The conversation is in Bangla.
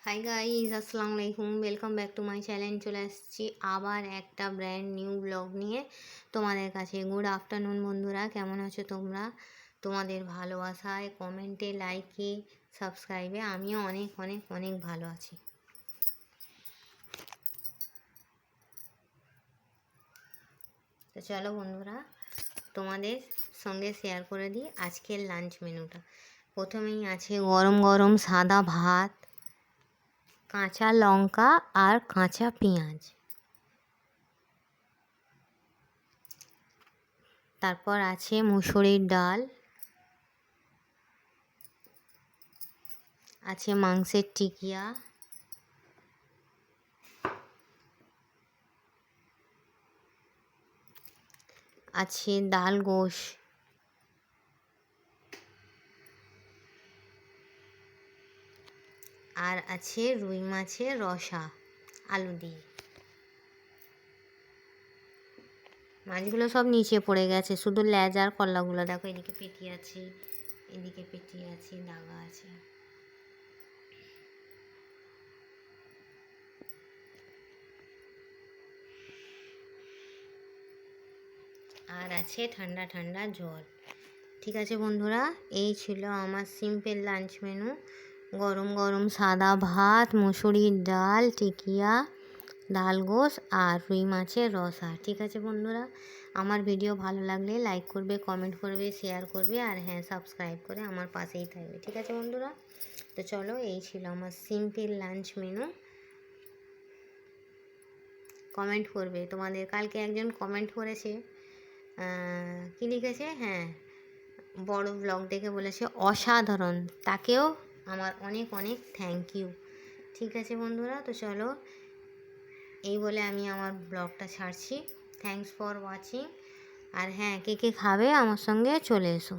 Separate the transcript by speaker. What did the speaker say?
Speaker 1: হাই গাইজ, আসসালামু আলাইকুম। Welcome back to my channel. চলে আসছি আবার একটা ব্র্যান্ড নিউ ব্লগ নিয়ে তোমাদের কাছে। গুড আফটারনুন বন্ধুরা, কেমন আছো তোমরা? তোমাদের ভালোবাসায়, কমেন্টে, লাইকে, সাবস্ক্রাইবে আমিও অনেক অনেক অনেক ভালো আছি। তো চলো বন্ধুরা, তোমাদের সঙ্গে শেয়ার করে দিই আজকের লাঞ্চ মেনুটা। প্রথমেই আছে গরম গরম সাদা ভাত, কাঁচা লঙ্কা আর কাঁচা পেঁয়াজ। তারপর আছে মুসুরির ডাল, আছে মাংসের টিকিয়া, আছে ডাল গোশ, আর আছে রুই মাছের রসা আলু দিয়ে। মাছগুলো সব নিচে পড়ে গেছে, শুধু লেজ আর কল্লাগুলো দেখো। এদিকে পেটি আছে, এদিকে পেটি আছে, দাগা আছে। আর আছে ঠান্ডা ঠান্ডা জল। ঠিক আছে বন্ধুরা, এই ছিল আমার সিম্পল লাঞ্চ মেনু। গরম গরম সাদা ভাত, মুসুরির ডাল, টিকিয়া, ডাল গোশ আর রুই মাছের রসা। ঠিক আছে বন্ধুরা, আমার ভিডিও ভালো লাগলে লাইক করবে, কমেন্ট করবে, শেয়ার করবে, আর হ্যাঁ, সাবস্ক্রাইব করে আমার পাশেই থাকবে। ঠিক আছে বন্ধুরা, তো চলো, এই ছিল আমার সিম্পল লাঞ্চ মেনু। কমেন্ট করবে। তোমাদের কালকে একজন কমেন্ট করেছে, কী লিখেছে, হ্যাঁ, বড় ব্লগ দেখে বলেছে অসাধারণ। তাকেও আমার অনেক অনেক থ্যাংক ইউ। ঠিক আছে বন্ধুরা, তো চলো, এই বলে আমি আমার ব্লগটা ছাড়ছি। Thanks for watching. আর হ্যাঁ, কে কে খাবে আমার সঙ্গে চলে এসো।